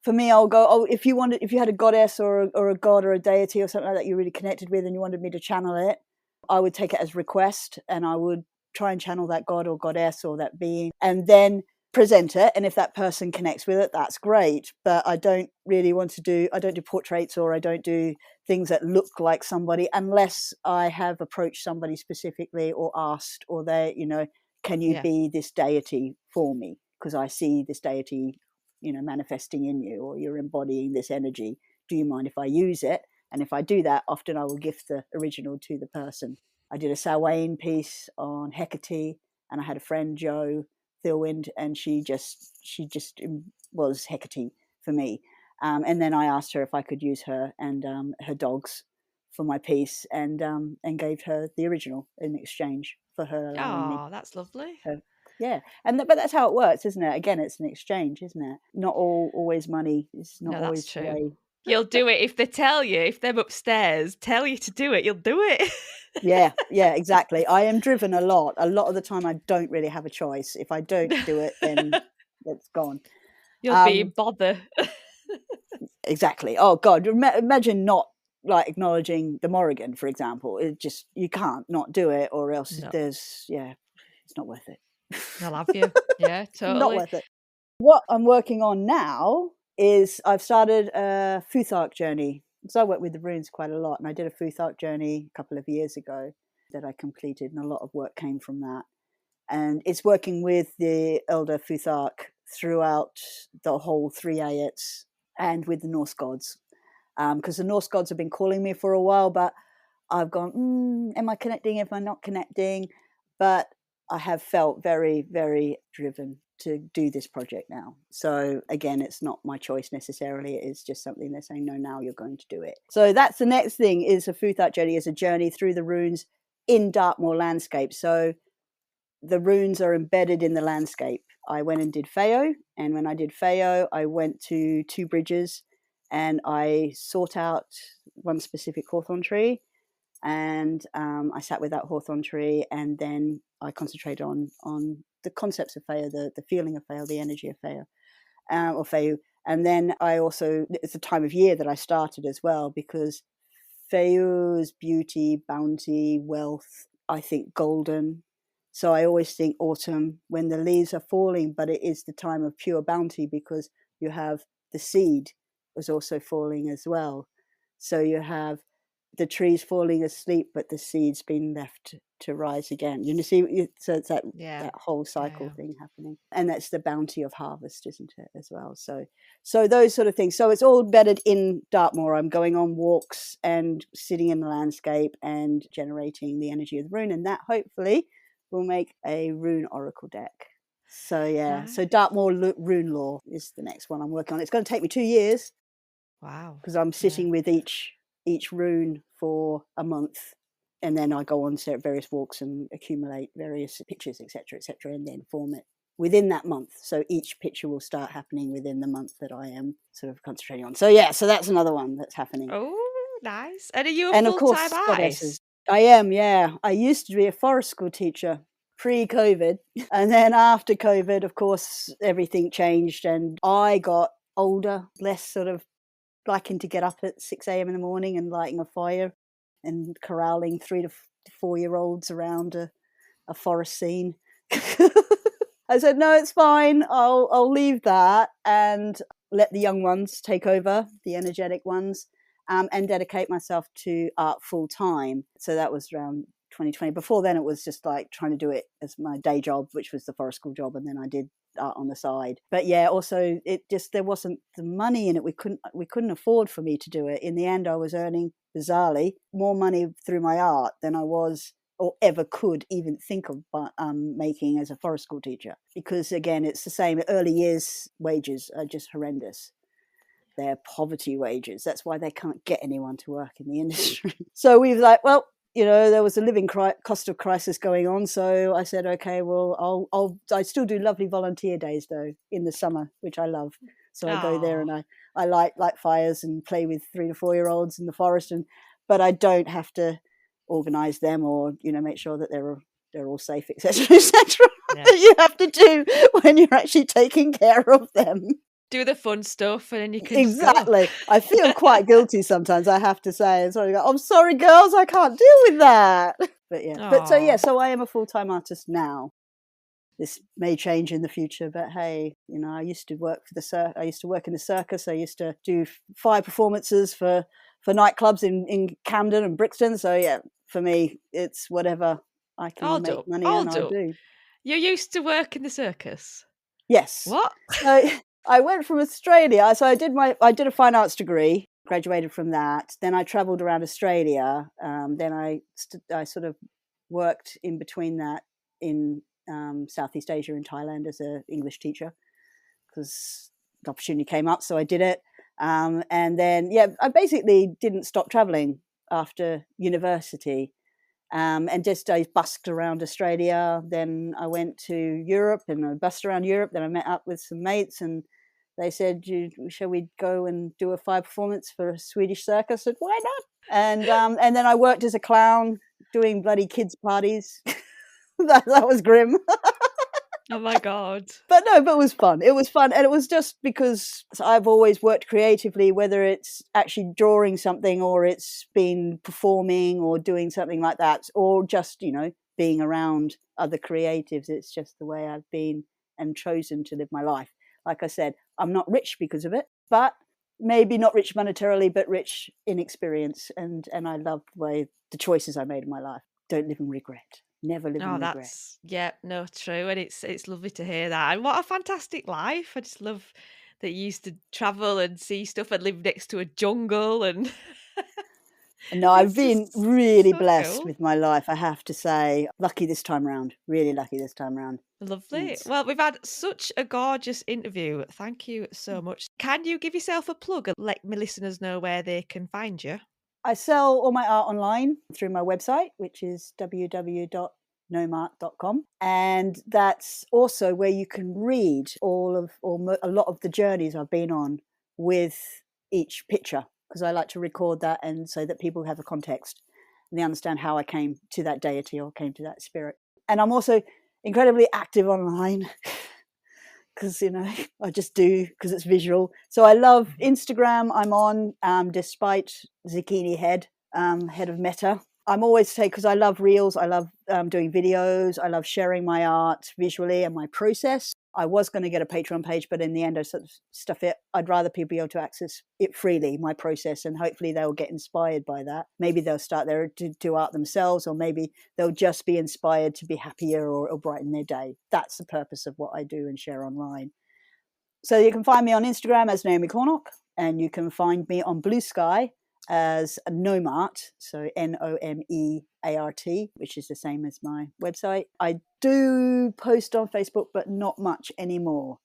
for me, I'll go, oh, if you had a goddess or a god or a deity or something like that you really connected with and you wanted me to channel it, I would take it as request and I would try and channel that god or goddess or that being and then present it. And if that person connects with it, that's great. But I don't really I don't do portraits or I don't do things that look like somebody unless I have approached somebody specifically or asked, or can you be this deity for me? Because I see this deity, manifesting in you, or you're embodying this energy. Do you mind if I use it? And if I do that, often I will gift the original to the person. I did a Samhain piece on Hecate, and I had a friend, Jo Thilwind, and she just was Hecate for me. And then I asked her if I could use her and her dogs for my piece, and gave her the original in exchange for her allowing me. Oh, that's lovely. Yeah, but that's how it works, isn't it? Again, it's an exchange, isn't it? Not always money. It's not always that's true. the way. You'll do it if they tell you, if them upstairs tell you to do it, you'll do it. Yeah, exactly. I am driven a lot. A lot of the time I don't really have a choice. If I don't do it, then it's gone. You'll be in bother. Exactly. Oh God, imagine not like acknowledging the Morrigan, for example. It just, you can't not do it, or else it's not worth it. They'll have you. Yeah, totally. Not worth it. What I'm working on now is I've started a Futhark journey. So I work with the runes quite a lot, and I did a Futhark journey a couple of years ago that I completed, and a lot of work came from that. And it's working with the Elder Futhark throughout the whole 3 Ayats and with the Norse gods. Because the Norse gods have been calling me for a while, but I've gone, am I connecting? Am I not connecting? But I have felt very, very driven to do this project now. So again, it's not my choice necessarily. It is just something they're saying, no, now you're going to do it. So that's the next thing, is a Futhark journey, is a journey through the runes in Dartmoor landscape. So the runes are embedded in the landscape. I went and did Feo, and when I did Feo, I went to 2 bridges and I sought out one specific hawthorn tree, and I sat with that hawthorn tree, and then I concentrated on the concepts of Feo, the feeling of Feo, the energy of Feo, or Feo. And then I also, it's the time of year that I started as well, because Feo's beauty, bounty, wealth, I think golden. So I always think autumn when the leaves are falling, but it is the time of pure bounty, because you have the seed was also falling as well. So you have the trees falling asleep, but the seed's been left to rise again. You see, so it's that whole cycle thing happening, and that's the bounty of harvest, isn't it, as well? So those sort of things. So it's all embedded in Dartmoor. I'm going on walks and sitting in the landscape and generating the energy of the rune, and that hopefully will make a rune oracle deck. So Nice. So Dartmoor rune lore is the next one I'm working on. It's going to take me 2 years. Wow. Because I'm sitting with each rune for a month, and then I go on to various walks and accumulate various pictures, etc., and then form it within that month. So each picture will start happening within the month that I am sort of concentrating on. So so that's another one that's happening. Oh, nice. And are you a and of course, full-time goddesses. artist? I am, yeah. I used to be a forest school teacher pre-COVID, and then after COVID, of course, everything changed, and I got older, less sort of liking to get up at 6 a.m. in the morning and lighting a fire and corralling 3 to 4-year-olds around a forest scene. I said, no, it's fine. I'll leave that and let the young ones take over, the energetic ones, and dedicate myself to art full time. So that was around 2020. Before then, it was just like trying to do it as my day job, which was the forest school job, and then I did art on the side. But also there wasn't the money in it. We couldn't afford for me to do it. In the end, I was earning, bizarrely, more money through my art than I was or ever could even think of making as a forest school teacher, because again, it's the same. Early years wages are just horrendous. They're poverty wages. That's why they can't get anyone to work in the industry. So we were like, well, there was a living cost of crisis going on. So I said, okay, well, I still do lovely volunteer days though in the summer, which I love. So I go there and I light fires and play with 3 to 4-year-olds in the forest, but I don't have to organise them or make sure that they're all safe, etc., that you have to do when you're actually taking care of them. Do the fun stuff, and then you can exactly. I feel quite guilty sometimes, I have to say. And so I go, I'm sorry, girls, I can't deal with that. But so I am a full-time artist now. This may change in the future, but hey, I used to work I used to work in the circus. I used to do 5 performances for nightclubs in Camden and Brixton. So for me, it's whatever I can make money and I'll do. You used to work in the circus? Yes. What? So I went from Australia. So I did a fine arts degree, graduated from that. Then I travelled around Australia. Then I sort of worked in between that in Southeast Asia in Thailand as an English teacher, because the opportunity came up, so I did it. And then I basically didn't stop travelling after university, and just I busked around Australia. Then I went to Europe and I busked around Europe. Then I met up with some mates and they said, shall we go and do a 5 performance for a Swedish circus? I said, why not? And then I worked as a clown doing bloody kids parties. that was grim. Oh my God. But it was fun. It was fun. And it was just because I've always worked creatively, whether it's actually drawing something or it's been performing or doing something like that, or just, being around other creatives. It's just the way I've been and chosen to live my life. Like I said, I'm not rich because of it, but maybe not rich monetarily, but rich in experience. And I love the choices I made in my life. Don't live in regret. Never live in regret. True. And it's lovely to hear that. And what a fantastic life. I just love that you used to travel and see stuff and live next to a jungle and No, I've been really so blessed cool. with my life, I have to say. Lucky this time round. Really lucky this time round. Lovely. Yes. Well, we've had such a gorgeous interview. Thank you so much. Can you give yourself a plug and let my listeners know where they can find you? I sell all my art online through my website, which is www.nomart.com. And that's also where you can read a lot of the journeys I've been on with each picture, because I like to record that, and so that people have a context and they understand how I came to that deity or came to that spirit. And I'm also incredibly active online because, I just do, because it's visual. So I love Instagram. I'm on, despite Zucchini Head of Meta. I'm always because I love reels. I love doing videos. I love sharing my art visually and my process. I was going to get a Patreon page, but in the end I sort of stuff it. I'd rather people be able to access it freely, my process, and hopefully they'll get inspired by that. Maybe they'll start there to do art themselves, or maybe they'll just be inspired to be happier or brighten their day. That's the purpose of what I do and share online. So you can find me on Instagram as Naomi Cornock, and you can find me on Blue Sky as Nomart, so Nomeart, which is the same as my website. I do post on Facebook, but not much anymore.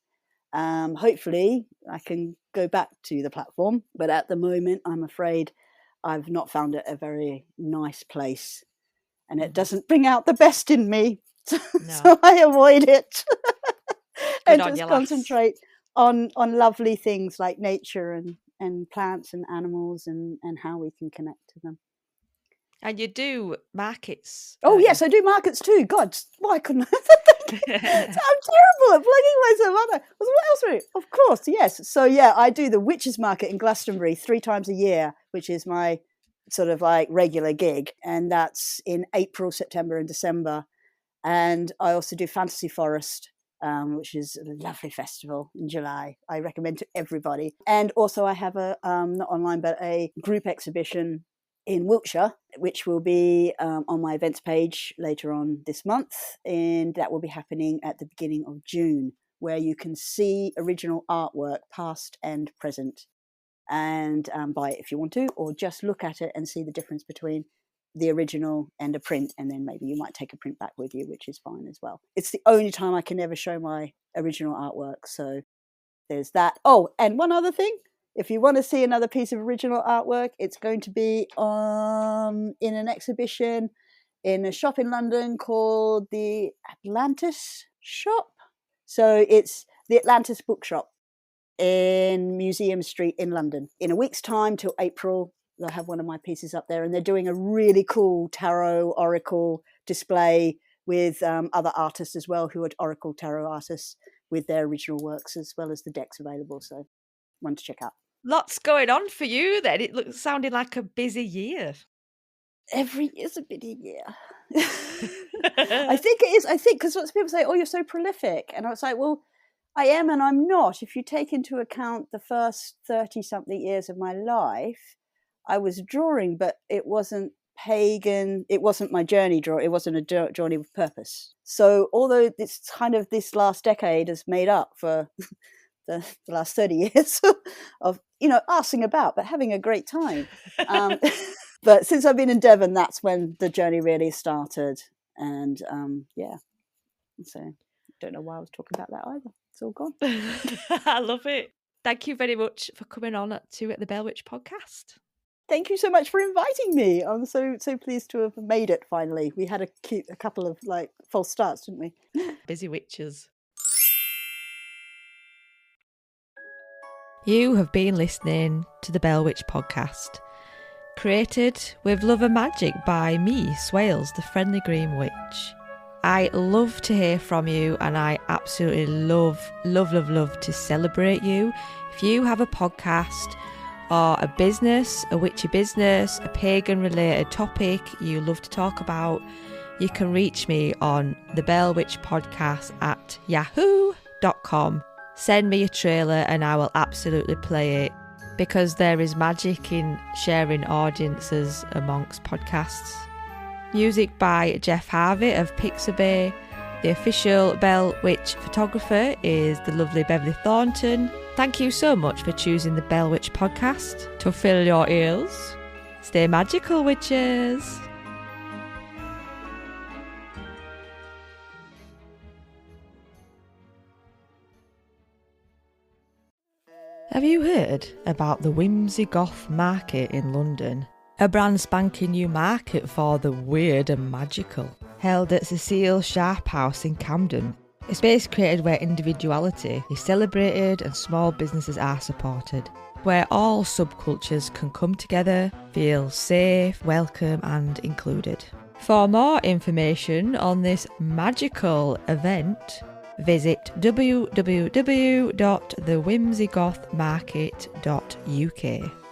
Hopefully I can go back to the platform, but at the moment I'm afraid I've not found it a very nice place, and it doesn't bring out the best in me. So I avoid it and just concentrate on lovely things like nature and plants and animals and how we can connect to them. And you do markets. Oh, yes, I do markets too. God, why couldn't I? I'm terrible at plugging myself, aren't I? What else? Of course, yes. So, yeah, I do the Witches Market in Glastonbury 3 times a year, which is my sort of like regular gig. And that's in April, September and December. And I also do Fantasy Forest, which is a lovely festival in July. I recommend to everybody. And also I have a, not online, but a group exhibition in Wiltshire, which will be on my events page later on this month. And that will be happening at the beginning of June, where you can see original artwork, past and present, and buy it if you want to, or just look at it and see the difference between the original and a print, and then maybe you might take a print back with you, which is fine as well. It's the only time I can ever show my original artwork, so there's that. Oh, and one other thing, if you want to see another piece of original artwork, it's going to be in an exhibition in a shop in London called the Atlantis Shop. So it's the Atlantis Bookshop in Museum Street in London. In a week's time, till April, they'll have one of my pieces up there, and they're doing a really cool tarot oracle display with other artists as well, who are oracle tarot artists, with their original works as well as the decks available. So one to check out. Lots going on for you then. It sounded like a busy year. Every year's a busy year. I think it is. I think because lots of people say, oh, you're so prolific. And I was like, well, I am and I'm not. If you take into account the first 30-something years of my life, I was drawing, but it wasn't pagan. It wasn't my journey draw. It wasn't a journey with purpose. So although this kind of this last decade has made up for the last 30 years of, arsing about, but having a great time. But since I've been in Devon, that's when the journey really started. And so don't know why I was talking about that either. It's all gone. I love it. Thank you very much for coming on to the Bell Witch podcast. Thank you so much for inviting me. I'm so pleased to have made it finally. We had a couple of false starts, didn't we? Busy witches. You have been listening to the Bell Witch podcast, created with love and magic by me, Swailes, the friendly green witch. I love to hear from you, and I absolutely love to celebrate you. If you have a podcast or a business, a witchy business, a pagan related topic you love to talk about, you can reach me on the Bell Witch podcast at yahoo.com. Send me a trailer and I will absolutely play it, because there is magic in sharing audiences amongst podcasts. Music by Jeff Harvey of Pixabay. The official Bell Witch photographer is the lovely Beverly Thornton. Thank you so much for choosing the Bell Witch podcast to fill your ears. Stay magical, witches! Have you heard about the Whimsy Goth Market in London? A brand spanking new market for the weird and magical, held at Cecile Sharp House in Camden. A space created where individuality is celebrated and small businesses are supported, where all subcultures can come together, feel safe, welcome and included. For more information on this magical event, visit www.thewhimsygothmarket.uk.